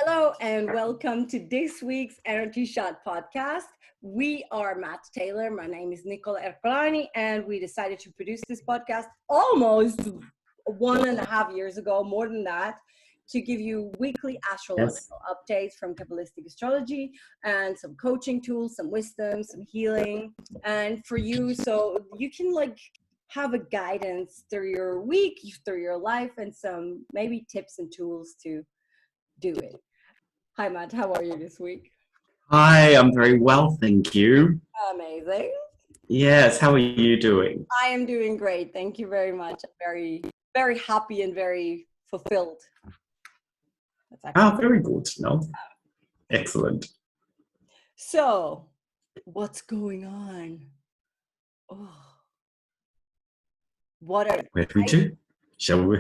Hello and welcome to this week's Energy Shot podcast. We are Matt Taylor. My name is Nicole Ercolani, and we decided to produce this podcast almost 1.5 years ago, more than that, to give you weekly Yes. astrological updates from Kabbalistic astrology and some coaching tools, some wisdom, some healing, and for you, so you can have a guidance through your week, through your life, and some maybe tips and tools to do it. Hi, Matt. How are you this week? Hi, I'm very well, thank you. Amazing. Yes, how are you doing? I am doing great. Thank you very much. I'm very, very happy and very fulfilled. That's actually Very good. No, excellent. so. What's going on? Oh, what are Where we do? Shall we?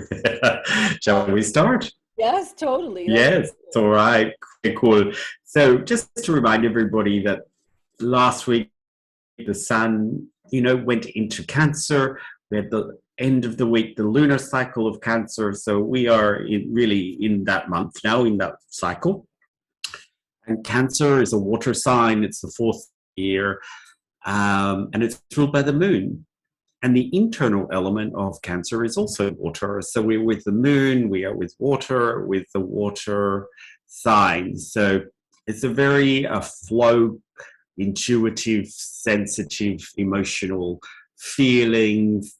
Shall we start? yes, totally. Let's Yes, all right. Okay, cool. So, just to remind everybody that last week the sun, went into Cancer. We had the end of the week, the lunar cycle of Cancer. So we are really in that month now, in that cycle. And Cancer is a water sign. It's the fourth year, and it's ruled by the moon. And the internal element of Cancer is also water. So we're with the moon, we are with the water signs. So it's a very flow, intuitive, sensitive, emotional feelings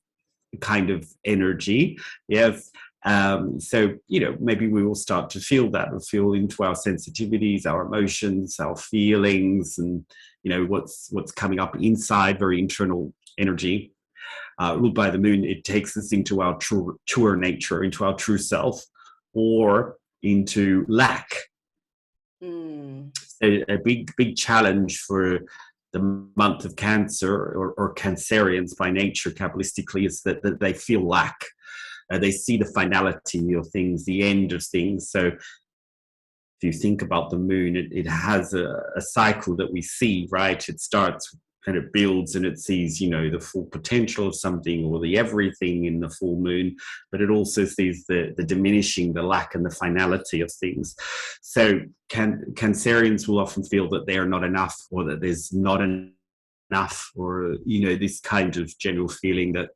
kind of energy. Yes. So, maybe we will start to feel that. We'll feel into our sensitivities, our emotions, our feelings, and, what's coming up inside, very internal energy. Ruled by the moon, it takes us into our truer nature, into our true self, or into lack. A big challenge for the month of Cancer or Cancerians by nature, Kabbalistically, is that they feel lack. They see the finality of things, the end of things. So if you think about the moon, it has a cycle that we see, right? It starts and it builds and it sees, the full potential of something or the everything in the full moon, but it also sees the diminishing, the lack and the finality of things. So Cancerians will often feel that they are not enough, or that there's not enough, or, this kind of general feeling that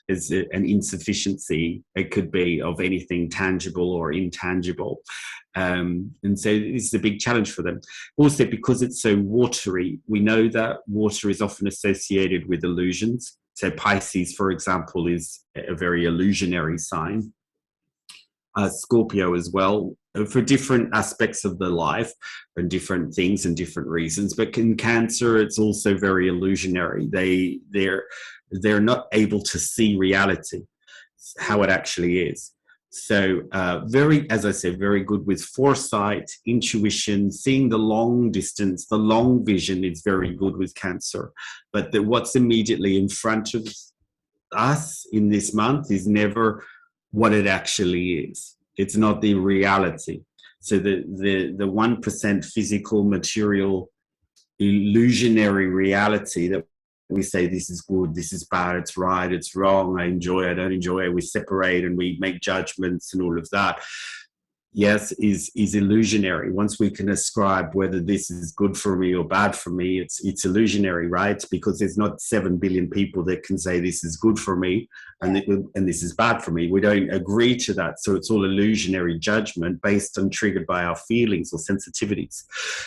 is an insufficiency. It could be of anything tangible or intangible. And so this is a big challenge for them. Also, because it's so watery, we know that water is often associated with illusions. So Pisces, for example, is a very illusionary sign. Scorpio as well, for different aspects of the life and different things and different reasons. But in Cancer, it's also very illusionary. They're not able to see reality, how it actually is. So as I said, very good with foresight, intuition, seeing the long distance, the long vision is very good with Cancer. But what's immediately in front of us in this month is never what it actually is. It's not the reality. So the 1% physical, material, illusionary reality that we say this is good, this is bad, it's right, it's wrong, I enjoy it, I don't enjoy it, we separate and we make judgments and all of that, yes, is illusionary. Once we can ascribe whether this is good for me or bad for me, it's illusionary, right? Because there's not 7 billion people that can say this is good for me and this is bad for me. We don't agree to that. So it's all illusionary judgment based on, triggered by our feelings or sensitivities.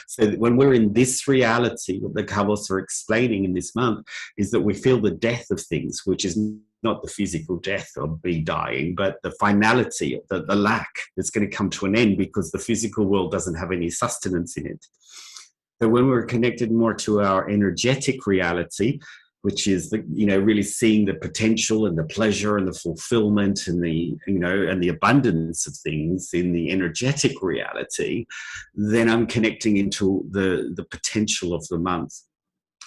So when we're in this reality, what the Kabbalists are explaining in this month is that we feel the death of things, which is not the physical death of be dying, but the finality, the lack that's going to come to an end because the physical world doesn't have any sustenance in it. So when we're connected more to our energetic reality, which is really seeing the potential and the pleasure and the fulfillment and and the abundance of things in the energetic reality, then I'm connecting into the potential of the month,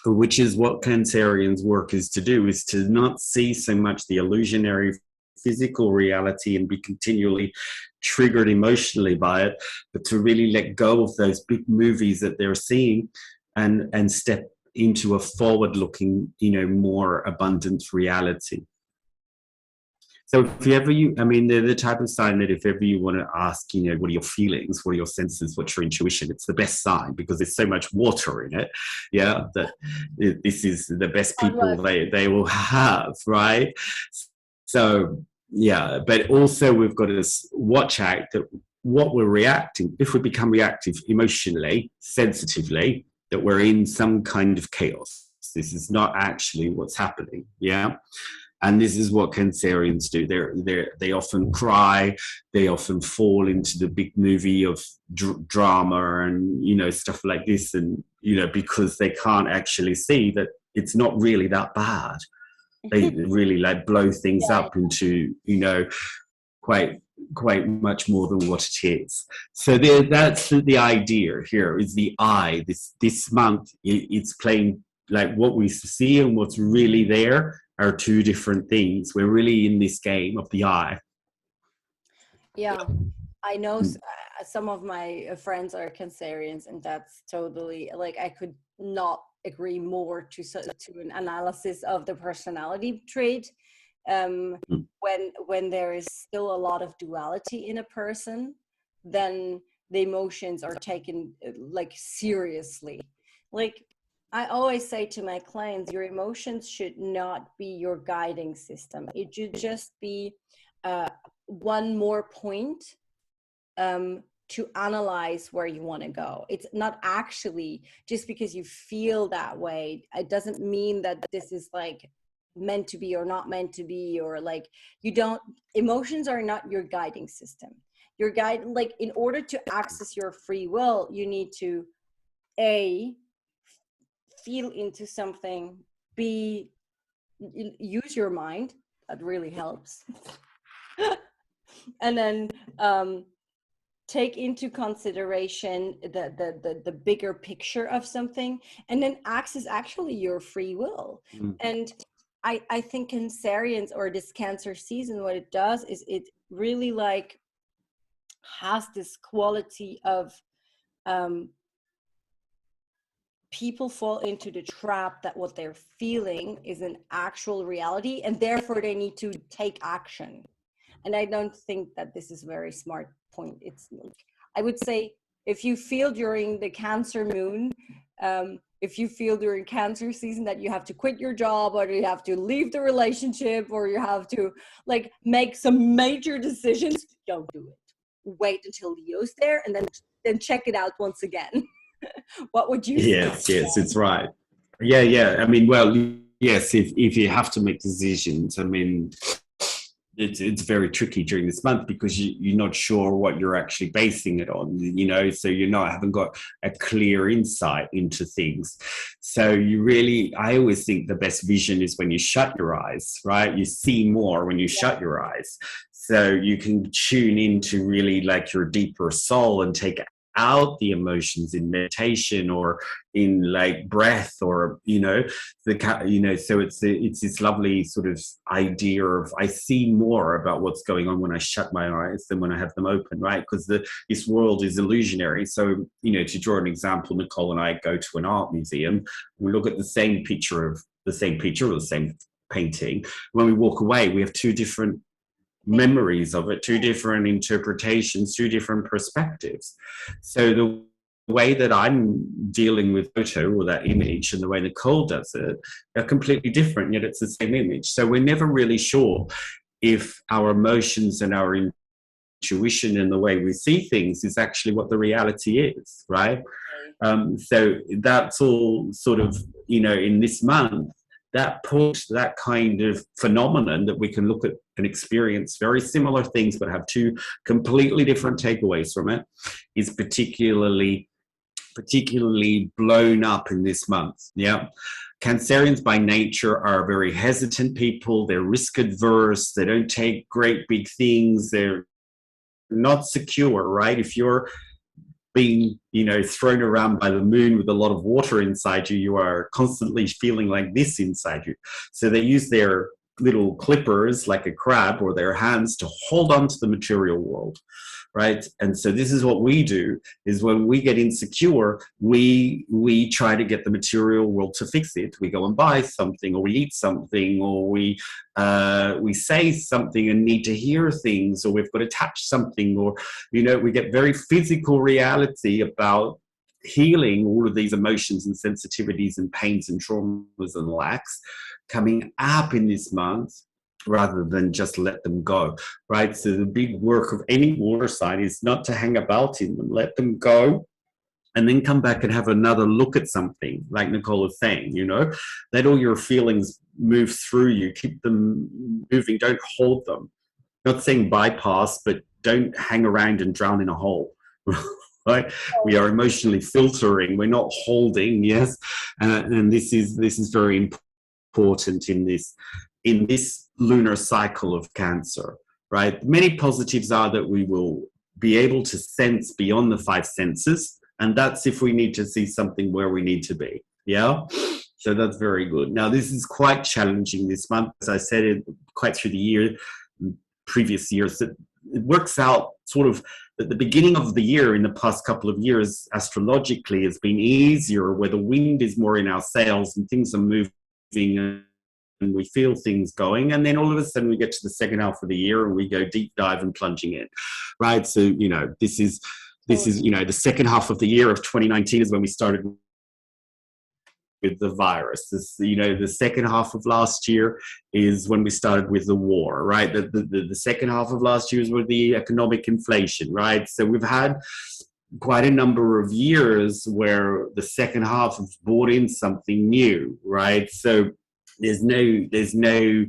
which is what Cancerians' work is to do, is to not see so much the illusionary physical reality and be continually triggered emotionally by it, but to really let go of those big movies that they're seeing and step into a forward-looking, more abundant reality. So if you ever, I mean, they're the type of sign that if ever you want to ask, you know, what are your feelings, what are your senses, what's your intuition, it's the best sign because there's so much water in it. Yeah, that this is the best people they will have, right? So yeah, but also we've got to watch out that what we're reacting, if we become reactive emotionally, sensitively, that we're in some kind of chaos. This is not actually what's happening. Yeah. And this is what Cancerians do. They often cry. They often fall into the big movie of drama and, you know, stuff like this. And, you know, because they can't actually see that it's not really that bad. They really like blow things up into, you know, quite much more than what it is. So that's the idea here is the eye. This month, it's playing like what we see and what's really there are two different things. We're really in this game of the eye. Yeah, I know some of my friends are Cancerians, and that's totally like I could not agree more to an analysis of the personality trait. When there is still a lot of duality in a person, then the emotions are taken like seriously. Like I always say to my clients, your emotions should not be your guiding system. It should just be one more point to analyze where you want to go. It's not actually just because you feel that way. It doesn't mean that this is like meant to be or not meant to be, or like emotions are not your guiding system. Your guide, like in order to access your free will, you need to feel into something, use your mind. That really helps. And then take into consideration the bigger picture of something, and then access actually your free will. And I think Cancerians, or this Cancer season, what it does is it really like has this quality of people fall into the trap that what they're feeling is an actual reality, and therefore they need to take action. And I don't think that this is a very smart point. It's like, I would say, if you feel during the Cancer moon, if you feel during Cancer season that you have to quit your job, or you have to leave the relationship, or you have to like make some major decisions, don't do it. Wait until Leo's there, and then check it out once again. What would you say? Yes, it's right. Yeah. I mean, well, yes, if you have to make decisions, I mean, it's very tricky during this month because you're not sure what you're actually basing it on, you know, so haven't got a clear insight into things. So I always think the best vision is when you shut your eyes, right? You see more when you shut your eyes. So you can tune into really like your deeper soul and take out the emotions in meditation or in like breath, or so it's this lovely sort of idea of I see more about what's going on when I shut my eyes than when I have them open, right? Because this world is illusionary. So, you know, to draw an example, Nicole and I go to an art museum, we look at the same picture or the same painting. When we walk away, we have two different memories of it, two different interpretations, two different perspectives. So the way that I'm dealing with photo or that image and the way Nicole does it are completely different, yet it's the same image. So we're never really sure if our emotions and our intuition and the way we see things is actually what the reality is, right? So that's all sort of, you know, in this month, that kind of phenomenon that we can look at and experience very similar things but have two completely different takeaways from it is particularly blown up in this month. Yeah. Cancerians by nature are very hesitant people. They're risk adverse. They don't take great big things. They're not secure, right? If you're being, you know, thrown around by the moon with a lot of water inside you, you are constantly feeling like this inside you. So they use their little clippers like a crab or their hands to hold on to the material world. right? And so this is what we do, is when we get insecure, we try to get the material world to fix it. We go and buy something, or we eat something, or we say something and need to hear things, or we've got to touch something, or, you know, we get very physical reality about healing all of these emotions and sensitivities and pains and traumas and lacks coming up in this month, rather than just let them go, right? So the big work of any water sign is not to hang about in them, let them go, and then come back and have another look at something, like Nicole is saying, you know, let all your feelings move through you, keep them moving, don't hold them. Not saying bypass, but don't hang around and drown in a hole. Right? We are emotionally filtering. We're not holding. Yes, and this is very important in this lunar cycle of Cancer. Right? Many positives are that we will be able to sense beyond the five senses, and that's if we need to see something where we need to be. Yeah. So that's very good. Now, this is quite challenging this month, as I said it quite through the year, previous years. It works out sort of at the beginning of the year in the past couple of years, astrologically, has been easier, where the wind is more in our sails and things are moving and we feel things going. And then all of a sudden we get to the second half of the year and we go deep dive and plunging in, right? So, you know, this is, you know, the second half of the year of 2019 is when we started with the virus. This, you know, the second half of last year is when we started with the war, right? The second half of last year is with the economic inflation, right? So we've had quite a number of years where the second half has brought in something new, right? So there's no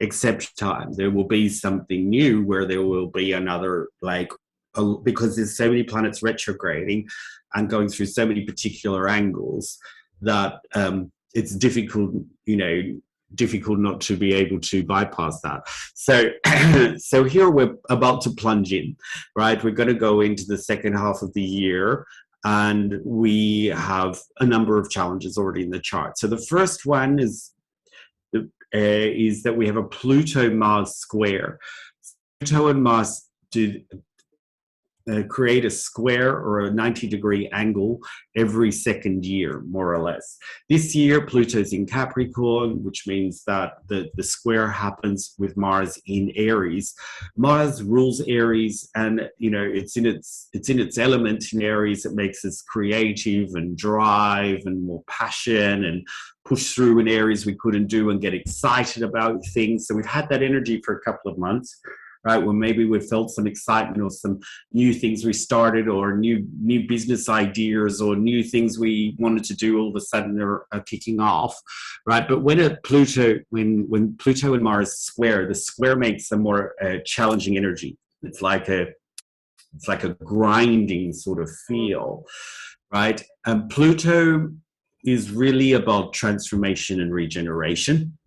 exception time. There will be something new where there will be another, like, because there's so many planets retrograding and going through so many particular angles, that it's difficult, you know, difficult not to be able to bypass that. So, so here we're about to plunge in, right? We're going to go into the second half of the year, and we have a number of challenges already in the chart. So the first one is that we have a Pluto-Mars square. Pluto and Mars do create a square or a 90-degree angle every second year, more or less. This year, Pluto's in Capricorn, which means that the square happens with Mars in Aries. Mars rules Aries, and, you know, it's in its element in Aries. It makes us creative and drive and more passion and push through in areas we couldn't do and get excited about things. So we've had that energy for a couple of months, right? When maybe we felt some excitement or some new things we started, or new business ideas, or new things we wanted to do, all of a sudden are kicking off, right? But when Pluto and Mars square, the square makes a more challenging energy. It's like a grinding sort of feel, right? And Pluto is really about transformation and regeneration.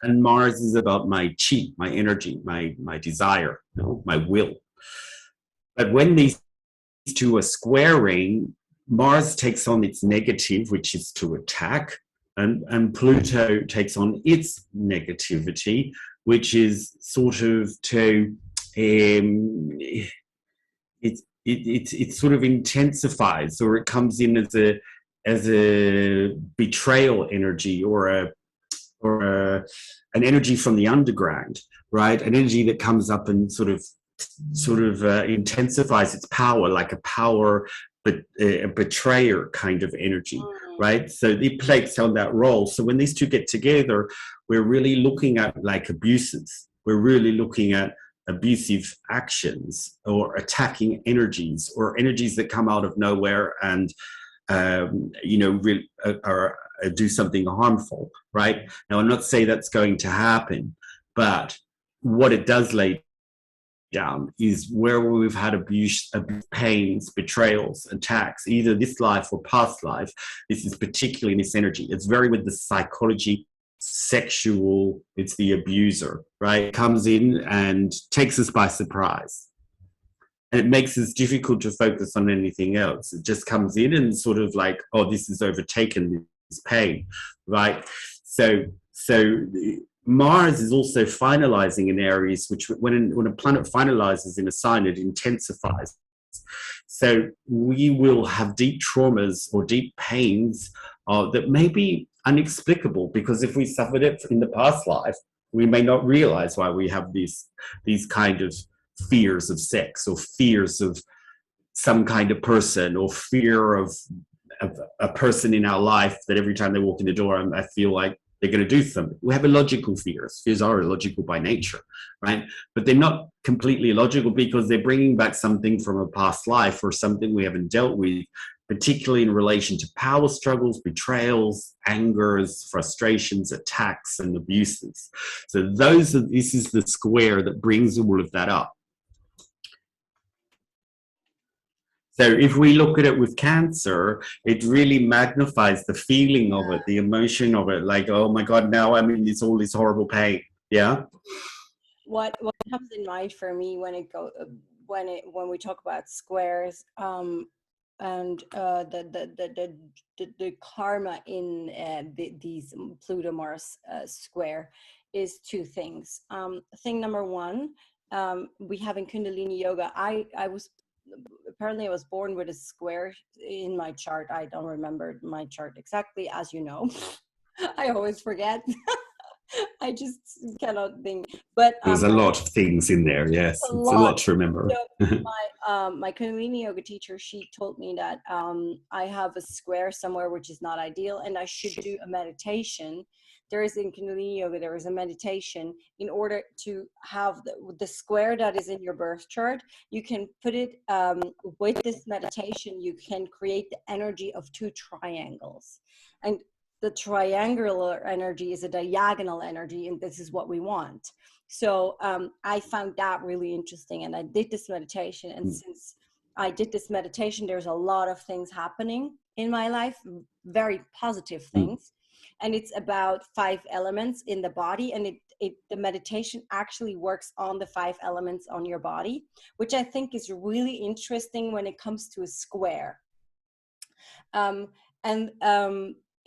And Mars is about my chi, my energy, my desire, you know, my will. But when these two are squaring, Mars takes on its negative, which is to attack, and Pluto takes on its negativity, which is sort of to it sort of intensifies, or it comes in as a betrayal energy, or an energy from the underground, right? An energy that comes up and sort of intensifies its power, like a power, but a betrayer kind of energy, right? So it plays on that role. So when these two get together, we're really looking at like abuses. We're really looking at abusive actions, or attacking energies, or energies that come out of nowhere and do something harmful, right? Now, I'm not saying that's going to happen, but what it does lay down is where we've had abuse, pains, betrayals, attacks, either this life or past life. This is particularly in this energy. It's very with the psychology, sexual, it's the abuser, right? It comes in and takes us by surprise. And it makes it difficult to focus on anything else. It just comes in and sort of like, oh, this is overtaken, this pain, right? So Mars is also finalizing in Aries, which when a planet finalizes in a sign, it intensifies. So we will have deep traumas or deep pains that may be inexplicable, because if we suffered it in the past life, we may not realize why we have these kind of fears of sex, or fears of some kind of person, or fear of a person in our life that every time they walk in the door, I feel like they're going to do something. We have illogical fears. Fears are illogical by nature, right? But they're not completely illogical, because they're bringing back something from a past life, or something we haven't dealt with, particularly in relation to power struggles, betrayals, angers, frustrations, attacks, and abuses. So this is the square that brings all of that up. So if we look at it with Cancer, it really magnifies the feeling of it, the emotion of it, like, oh my God, now I'm in all this horrible pain. Yeah. What comes in mind for me when we talk about squares, and the karma in these Pluto Mars square is two things. Thing number one, we have in Kundalini yoga. I was born with a square in my chart. I don't remember my chart exactly, as you know. I always forget. I just cannot think. But there's a lot of things in there. Yes, it's a lot to remember. So my Kundalini yoga teacher, she told me that I have a square somewhere which is not ideal, and I should do a meditation. There is in Kundalini yoga, there is a meditation in order to have the square that is in your birth chart. You can put it with this meditation. You can create the energy of two triangles, and the triangular energy is a diagonal energy, and this is what we want. So I found that really interesting, and I did this meditation. And since I did this meditation, there's a lot of things happening in my life, very positive things. And it's about 5 elements in the body, and the meditation actually works on the 5 elements on your body, which I think is really interesting when it comes to a square.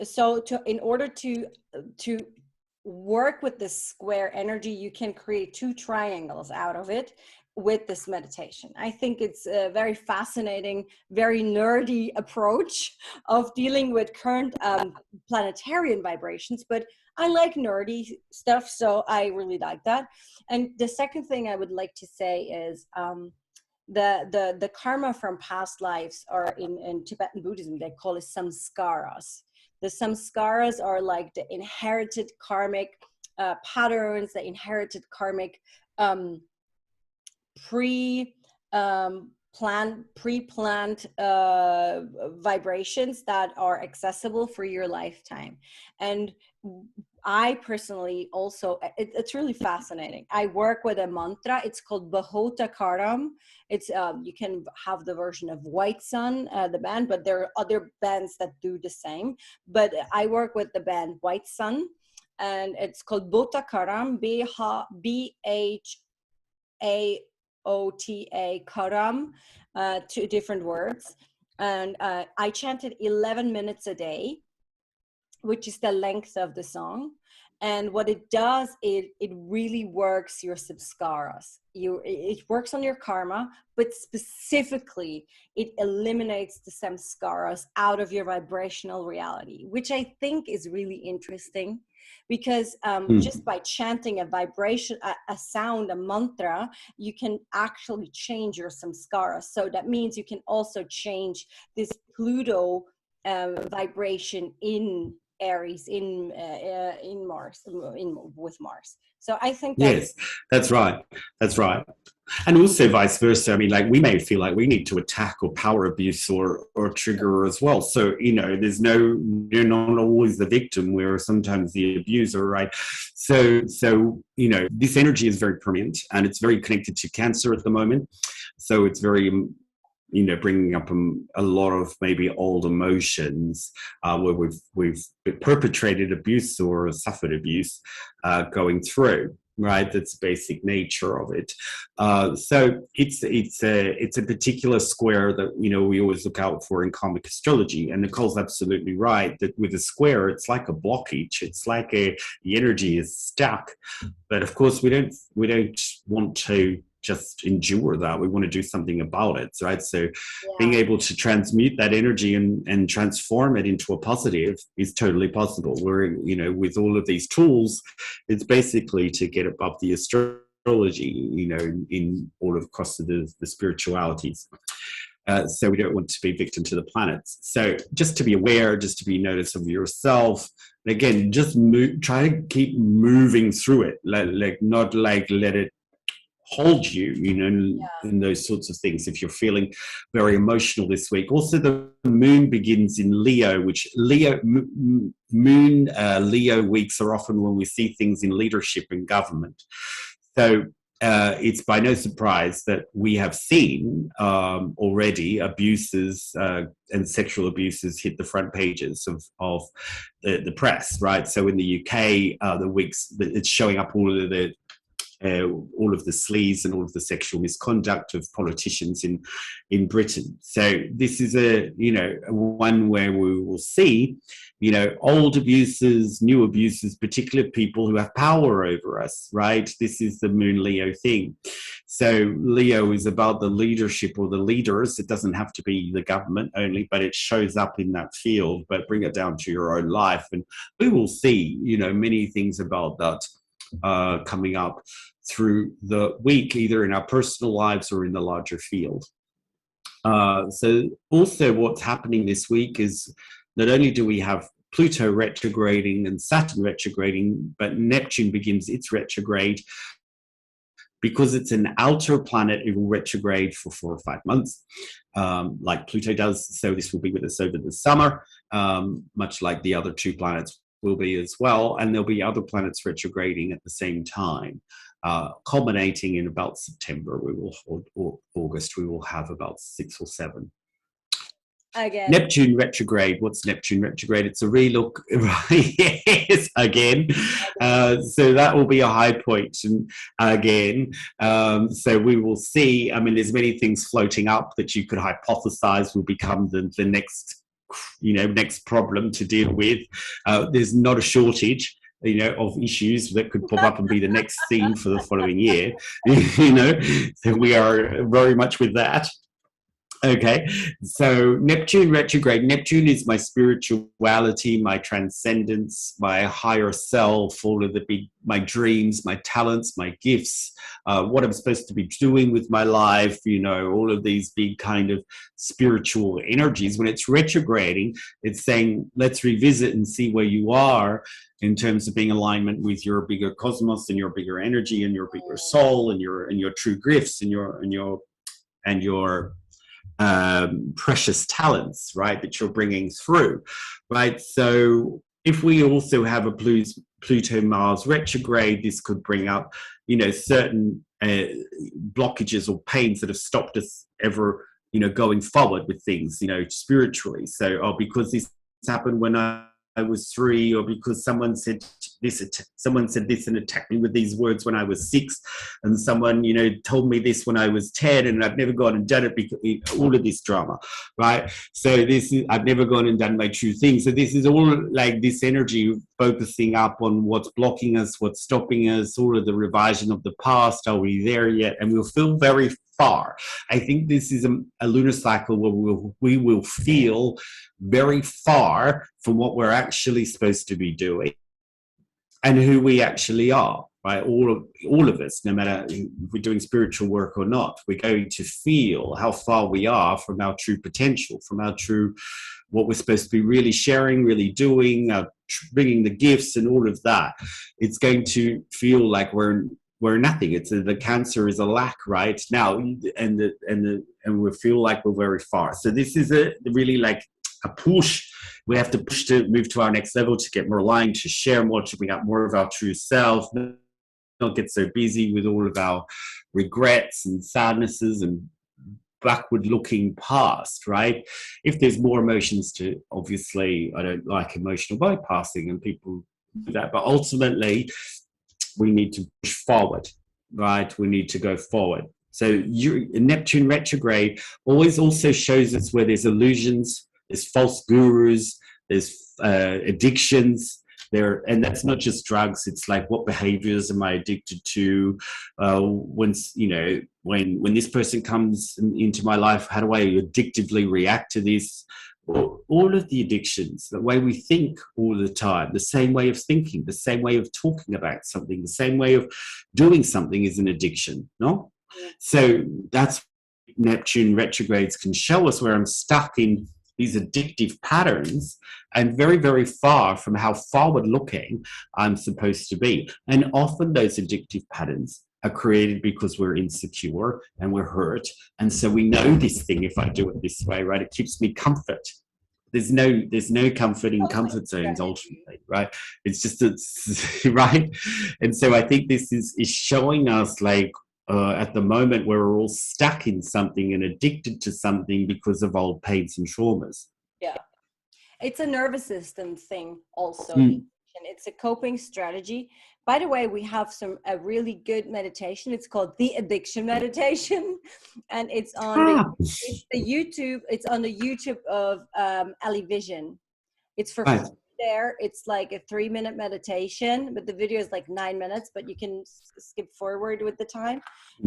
So in order to work with this square energy, you can create 2 triangles out of it with this meditation. I think it's a very fascinating, very nerdy approach of dealing with current planetarian vibrations, but I like nerdy stuff, so I really like that. And the second thing I would like to say is the karma from past lives, or in Tibetan Buddhism, they call it samskaras. The samskaras are like the inherited karmic patterns, the inherited karmic pre-planned vibrations that are accessible for your lifetime. And I personally also, it's really fascinating. I work with a mantra. It's called Bahota Karam. It's you can have the version of White Sun, the band, but there are other bands that do the same. But I work with the band White Sun, and it's called Bhota Karam, BHAOTA Karam, 2 different words. And I chanted 11 minutes a day, which is the length of the song. And what it does, it really works your samskaras. It works on your karma, but specifically, it eliminates the samskaras out of your vibrational reality, which I think is really interesting, because just by chanting a vibration, a sound, a mantra, you can actually change your samskaras. So that means you can also change this Pluto vibration in Aries, in Mars, with Mars. So I think that's right. And also vice versa. I mean, like, we may feel like we need to attack or power abuse or trigger as well. So, you're not always the victim, we're sometimes the abuser, right? So, this energy is very permanent, and it's very connected to Cancer at the moment. So it's very, bringing up a lot of maybe old emotions where we've perpetrated abuse or suffered abuse going through. right? That's the basic nature of it. So it's a particular square that, you know, we always look out for in karmic astrology. And Nicole's absolutely right that with a square, it's like a blockage. It's like the energy is stuck. But of course, we don't want to just endure that. We want to do something about it, right? So being able to transmute that energy and transform it into a positive is totally possible. We're, you know, with all of these tools, it's basically to get above the astrology, you know, in all of across the spiritualities. So we don't want to be victim to the planets. So just to be aware, just to be notice of yourself. Again, just try to keep moving through it, not let it hold you, you know, in those sorts of things. If you're feeling very emotional this week, also the moon begins in Leo, which moon Leo weeks are often when we see things in leadership and government. So it's by no surprise that we have seen already abuses and sexual abuses hit the front pages of the press, right? So in the UK, the weeks it's showing up all of the sleaze and all of the sexual misconduct of politicians in Britain. So this is one where we will see, you know, old abuses, new abuses, particular people who have power over us, right? This is the Moon Leo thing. So Leo is about the leadership or the leaders. It doesn't have to be the government only, but it shows up in that field. But bring it down to your own life, and we will see, you know, many things about that coming up through the week, either in our personal lives or in the larger field. So also what's happening this week is not only do we have Pluto retrograding and Saturn retrograding, but Neptune begins its retrograde. Because it's an outer planet, it will retrograde for 4 or 5 months, like Pluto does. So this will be with us over the summer, much like the other 2 planets will be as well. And there'll be other planets retrograding at the same time. Culminating in about September, or August, we will have about 6 or 7. Again. Neptune retrograde. What's Neptune retrograde? It's a relook. Yes, again. So that will be a high point. And again, so we will see. I mean, there's many things floating up that you could hypothesize will become the next, you know, next problem to deal with. There's not a shortage, you know, of issues that could pop up and be the next theme for the following year. You know, so we are very much with that. Okay, so Neptune retrograde. Neptune is my spirituality, my transcendence, my higher self, all of my dreams, my talents, my gifts, what I'm supposed to be doing with my life, you know, all of these big kind of spiritual energies. When it's retrograding, it's saying, let's revisit and see where you are in terms of being in alignment with your bigger cosmos and your bigger energy and your bigger soul and your true gifts and your precious talents, right, that you're bringing through, right? So if we also have a Pluto-Mars retrograde, this could bring up, you know, certain blockages or pains that have stopped us ever, you know, going forward with things, you know, spiritually. So, because this happened when I was 3, or because someone said this and attacked me with these words when I was 6, and someone, you know, told me this when I was 10, and I've never gone and done it because all of this drama, right? So I've never gone and done my true thing. So this is all like this energy focusing up on what's blocking us, what's stopping us, all of the revision of the past. Are we there yet? And we'll feel very far. I think this is a lunar cycle where we will feel very far from what we're actually supposed to be doing and who we actually are, right? All of us, no matter if we're doing spiritual work or not, we're going to feel how far we are from our true potential, from our true, what we're supposed to be really sharing, really doing, bringing the gifts and all of that. It's going to feel like we're nothing. It's the Cancer is a lack right now, and we feel like we're very far. So this is really like a push. We have to push to move to our next level, to get more aligned, to share more, to bring out more of our true self, not get so busy with all of our regrets and sadnesses and backward looking past, right? If there's more emotions to, obviously, I don't like emotional bypassing and people do that, but ultimately we need to push forward, right? We need to go forward. So Neptune retrograde always also shows us where there's illusions, there's false gurus, there's addictions. There, and that's not just drugs. It's like, what behaviors am I addicted to? When this person comes into my life, how do I addictively react to this? All of the addictions, the way we think all the time, the same way of thinking, the same way of talking about something, the same way of doing something is an addiction, no? So that's Neptune retrogrades can show us, where I'm stuck in these addictive patterns and very, very far from how forward looking I'm supposed to be. And often those addictive patterns are created because we're insecure and we're hurt. And so we know this thing, if I do it this way, right, it keeps me comfort. There's no comfort in comfort zones ultimately, right? It's right. And so I think this is showing us, like, at the moment where we're all stuck in something and addicted to something because of old pains and traumas. Yeah. It's a nervous system thing also. And it's a coping strategy. By the way, we have a really good meditation. It's called the addiction meditation. And it's on the YouTube of Ali Vision. It's for free there. It's like a 3-minute meditation, but the video is like 9 minutes, but you can skip forward with the time.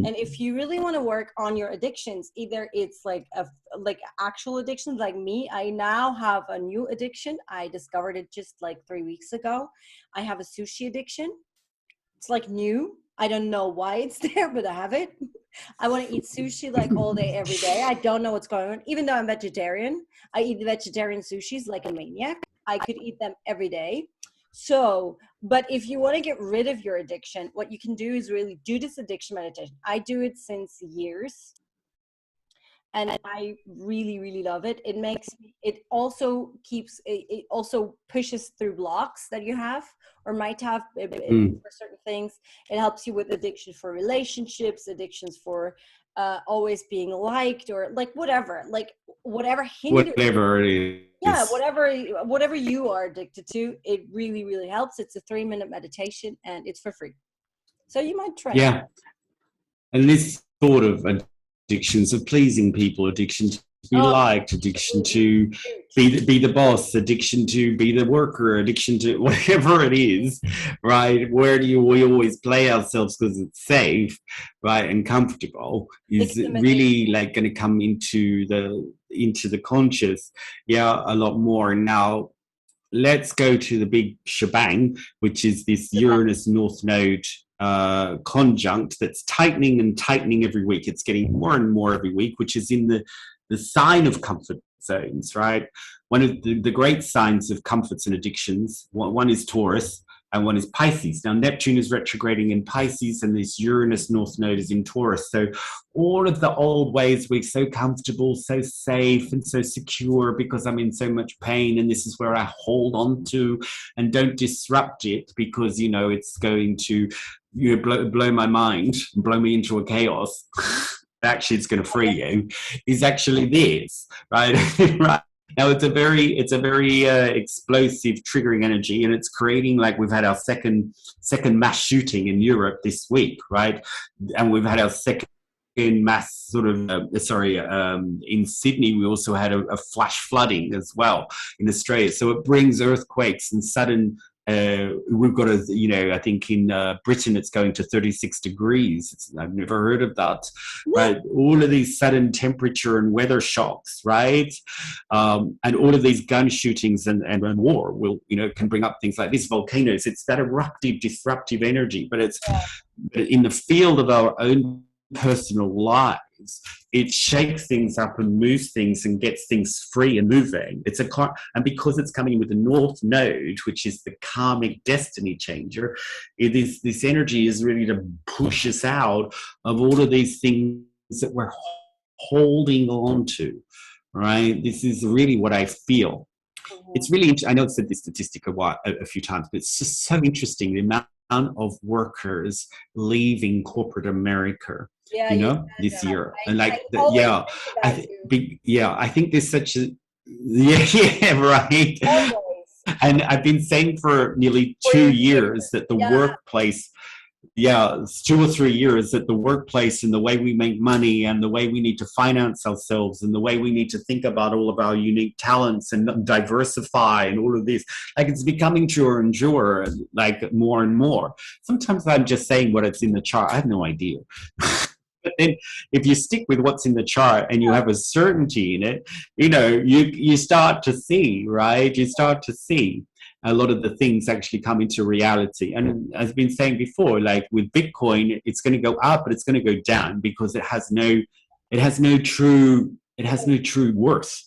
And if you really want to work on your addictions, either it's like actual addictions like me. I now have a new addiction. I discovered it just like 3 weeks ago. I have a sushi addiction. It's like new. I don't know why it's there, but I have it. I want to eat sushi like all day, every day. I don't know what's going on. Even though I'm vegetarian, I eat vegetarian sushis like a maniac. I could eat them every day. So, but if you want to get rid of your addiction, what you can do is really do this addiction meditation. I do it since years. And I really, really love it. It also pushes through blocks that you have or might have for certain things. It helps you with addiction for relationships, addictions for always being liked, or like whatever it is. Yeah, whatever you are addicted to, it really, really helps. It's a 3-minute meditation and it's for free. So you might try. Yeah. And this sort of addictions of pleasing people, addiction to be liked, addiction to be the boss, addiction to be the worker, addiction to whatever it is, right? Where we always play ourselves because it's safe, right, and comfortable, is really like going to come into the conscious, a lot more. Now, let's go to the big shebang, which is this Uranus North Node conjunct that's tightening and tightening every week. It's getting more and more every week, which is in the sign of comfort zones, right? One of the great signs of comforts and addictions, one is Taurus and one is Pisces. Now, Neptune is retrograding in Pisces and this Uranus North Node is in Taurus. So all of the old ways we're so comfortable, so safe and so secure because I'm in so much pain, and this is where I hold on to and don't disrupt it because, it's going to blow my mind, blow me into a chaos. Actually, it's going to free you, is actually this, right? Right. Now, it's a very explosive, triggering energy, and it's creating, like, we've had our second mass shooting in Europe this week, right? And we've had our second mass in Sydney. We also had a flash flooding as well in Australia. So it brings earthquakes and sudden. We've got I think in Britain it's going to 36 degrees. I've never heard of that, right? All of these sudden temperature and weather shocks, right? And all of these gun shootings and war can bring up things like this, volcanoes. It's that eruptive, disruptive energy, but it's in the field of our own personal lives. It shakes things up and moves things and gets things free and moving. And because it's coming with the North Node, which is the karmic destiny changer, this energy is really to push us out of all of these things that we're holding on to, right? This is really what I feel. It's really, I know I've said this statistic a few times, but it's just so interesting, the amount of workers leaving corporate America, this year. And I think there's such a, right. Always. And I've been saying for nearly 2 years that the workplace yeah, it's 2 or 3 years at the workplace, and the way we make money and the way we need to finance ourselves and the way we need to think about all of our unique talents and diversify and all of this. Like, it's becoming truer and truer, like more and more. Sometimes I'm just saying what it's in the chart. I have no idea. But then if you stick with what's in the chart and you have a certainty in it, you start to see, right? You start to see a lot of the things actually come into reality. And as I've been saying before, like with Bitcoin, it's going to go up, but it's going to go down because it has no true worth,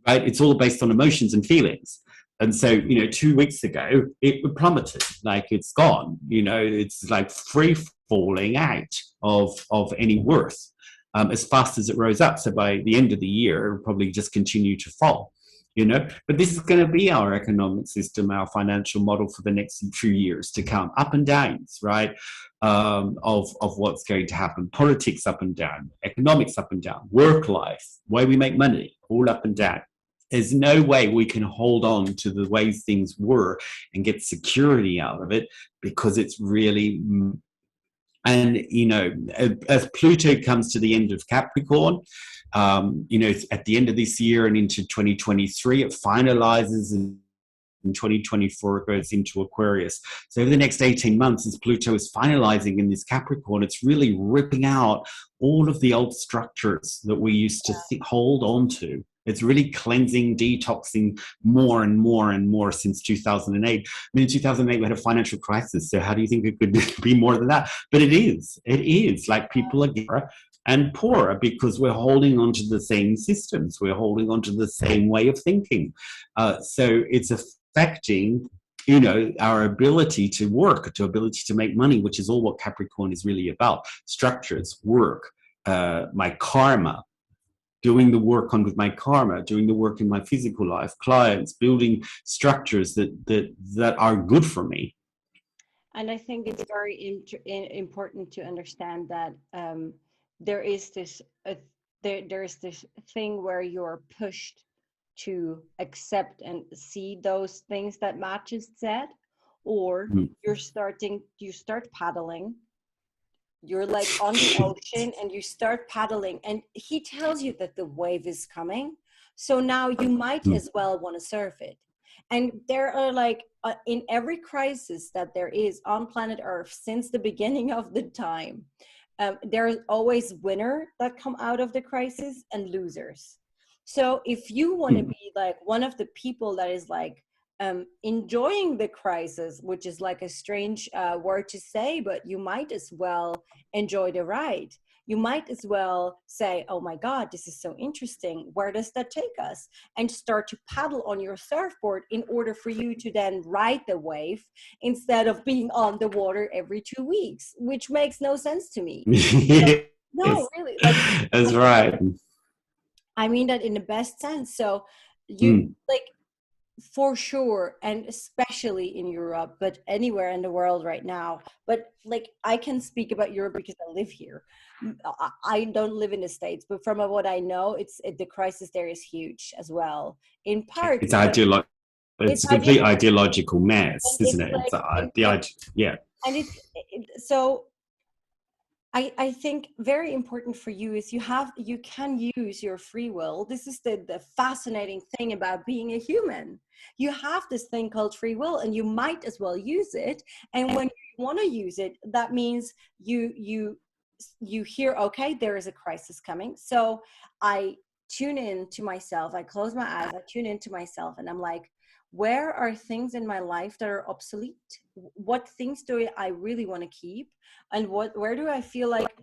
right? It's all based on emotions and feelings. And so, 2 weeks ago, it plummeted, like it's gone, it's like free falling out of any worth as fast as it rose up. So by the end of the year, it'll probably just continue to fall. But this is going to be our economic system, our financial model for the next few years to come, up and downs, right? Of what's going to happen. Politics up and down, economics up and down, work life, way we make money, all up and down. There's no way we can hold on to the way things were and get security out of it, because it's really, and as Pluto comes to the end of Capricorn, at the end of this year and into 2023, it finalizes, and in 2024 it goes into Aquarius. So over the next 18 months, as Pluto is finalizing in this Capricorn, it's really ripping out all of the old structures that we used to hold on to. It's really cleansing, detoxing more and more and more since 2008. I mean, in 2008, we had a financial crisis. So how do you think it could be more than that? But it is. It is. Like, people are poorer and poorer because we're holding on to the same systems. We're holding on to the same way of thinking. So it's affecting, our ability to work, to ability to make money, which is all what Capricorn is really about. Structures, work, my karma, doing the work on with my karma, doing the work in my physical life, clients, building structures that are good for me. And I think it's very important to understand that there is this thing where you're pushed to accept and see those things that matches said, or you start paddling. You're like on the ocean and you start paddling, and he tells you that the wave is coming. So now you might as well want to surf it. And there are like, in every crisis that there is on planet Earth since the beginning of the time, there is always winners that come out of the crisis and losers. So if you want to be like one of the people that is like, enjoying the crisis, which is like a strange word to say, but you might as well enjoy the ride. You might as well say, oh my God, this is so interesting. Where does that take us? And start to paddle on your surfboard in order for you to then ride the wave instead of being on the water every 2 weeks, which makes no sense to me. No, really. Like, that's right. I mean that in the best sense. So you like, for sure, and especially in Europe, but anywhere in the world right now. But like, I can speak about Europe because I live here. I don't live in the States, but from what I know, the crisis there is huge as well. In part, it's it's a complete ideological mess, isn't it? Yeah. And so I think very important for you is you can use your free will. This is the fascinating thing about being a human. You have this thing called free will, and you might as well use it. And when you want to use it, that means you hear, okay, there is a crisis coming. So I tune in to myself. I close my eyes. I tune into myself, and I'm like, where are things in my life that are obsolete? What things do I really want to keep? And where do I feel like,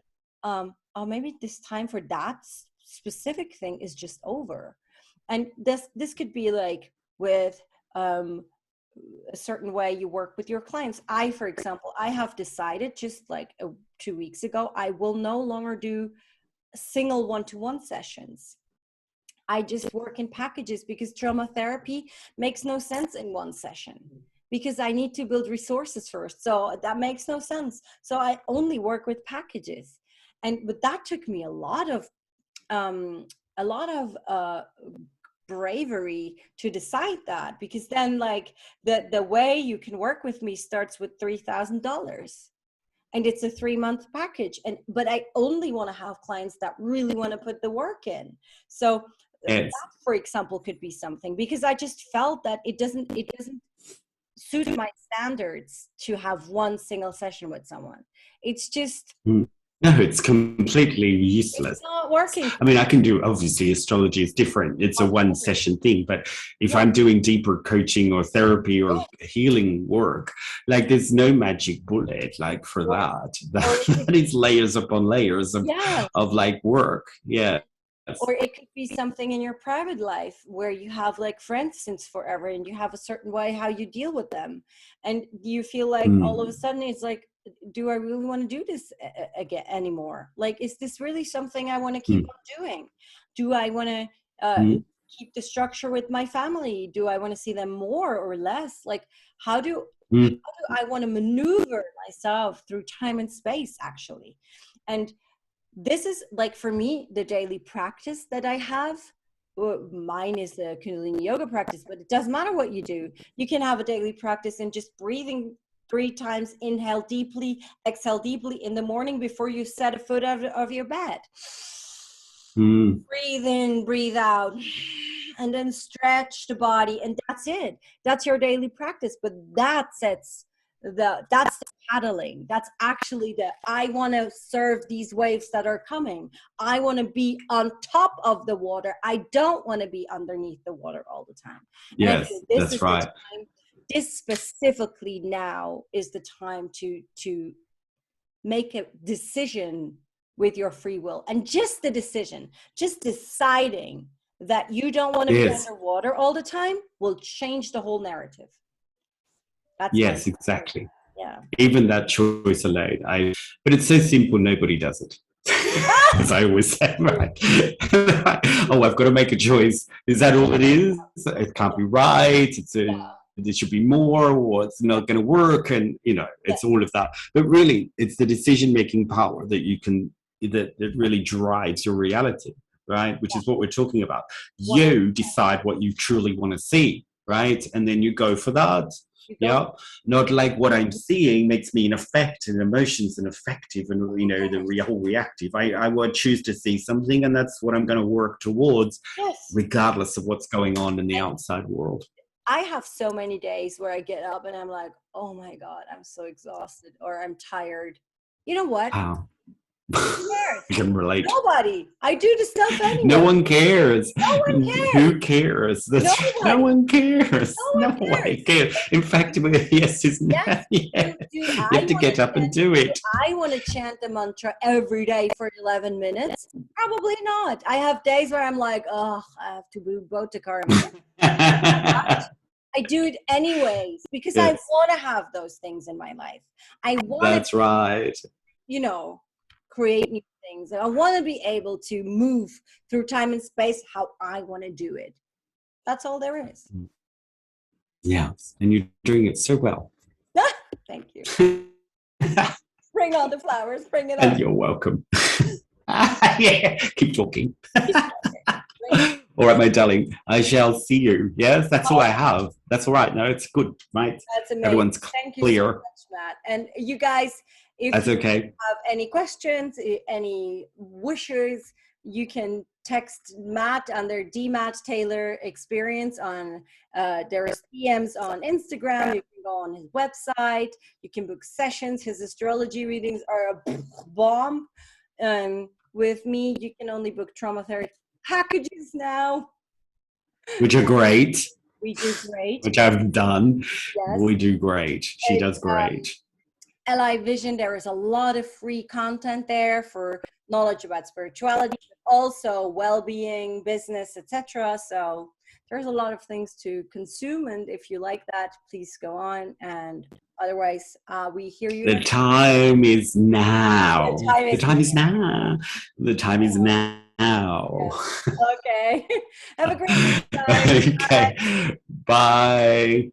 oh, maybe this time for that specific thing is just over? And this could be like with a certain way you work with your clients. For example, I have decided just like 2 weeks ago, I will no longer do single one-to-one sessions. I just work in packages because trauma therapy makes no sense in one session, because I need to build resources first. So that makes no sense. So I only work with packages. But that took me a lot of bravery to decide that, because then like the way you can work with me starts with $3,000. and it's a 3-month package. But I only want to have clients that really want to put the work in. So that, for example, could be something, because I just felt that it doesn't suit my standards to have one single session with someone. It's just no, it's completely useless. It's not working. I mean, I can do, obviously astrology is different, it's a one session thing, but if I'm doing deeper coaching or therapy or healing work, like there's no magic bullet like for that is layers upon layers of like work. Or it could be something in your private life where you have like friends since forever and you have a certain way how you deal with them, and you feel like all of a sudden it's like, do I really want to do this again anymore? Like, is this really something I want to keep on doing? Do I want to keep the structure with my family? Do I want to see them more or less? Like, how do I want to maneuver myself through time and space, actually? And this is like, for me, the daily practice that I have. Mine is the Kundalini yoga practice, but it doesn't matter what you do. You can have a daily practice in just breathing 3 times, inhale deeply, exhale deeply in the morning before you set a foot out of your bed. Breathe in, breathe out, and then stretch the body, and that's it. That's your daily practice. But that's the paddling. That's actually I want to surf these waves that are coming. I want to be on top of the water. I don't want to be underneath the water all the time. Yes, that's right. This specifically now is the time to make a decision with your free will, and just the decision, just deciding that you don't want to be underwater all the time will change the whole narrative. That's exactly. Yeah. Even that choice alone. But it's so simple, nobody does it. As I always say, right? Oh, I've got to make a choice. Is that all it is? It can't be right. There should be more, or it's not going to work, and it's all of that. But really, it's the decision-making power that really drives your reality, right? Which is what we're talking about. You decide what you truly want to see, right? And then you go for that. Not like what I'm seeing makes me ineffective, and emotions ineffective, and the whole reactive. I would choose to see something, and that's what I'm going to work towards, regardless of what's going on in the outside world. I have so many days where I get up and I'm like, oh my God, I'm so exhausted, or I'm tired. You know what? Who cares? I can relate. Nobody. I do the stuff anyway. No one cares. No one cares. Who cares? No one cares. No one cares. In fact, yes, isn't it? Yeah. You have to get up and do it. I want to chant the mantra every day for 11 minutes. Probably not. I have days where I'm like, oh, I have to go to car. I do it anyways because I want to have those things in my life. I want That's right. Create new things, and I want to be able to move through time and space how I want to do it. That's all there is. Yeah, and you're doing it so well. Thank you. Bring on the flowers. Bring it on. And you're welcome. Keep talking. All right, my darling. I shall see you. Yes, that's all I have. That's all right. No, it's good, right? That's amazing. Everyone's Thank clear. You so much, Matt. And you guys, if that's okay. You have any questions, any wishes, you can text Matt under DMatt Taylor Experience on there is DMs on Instagram. You can go on his website. You can book sessions. His astrology readings are a bomb. With me, you can only book trauma therapy packages now, which are great. We do great. Which I've done. Yes. We do great. She does great. LI Vision, there is a lot of free content there for knowledge about spirituality, but also well-being, business, etc. So there's a lot of things to consume, and if you like that, please go on. And otherwise, we hear you. The time is now. The time is now. The time is now. Okay. Have a great time. Okay. Bye.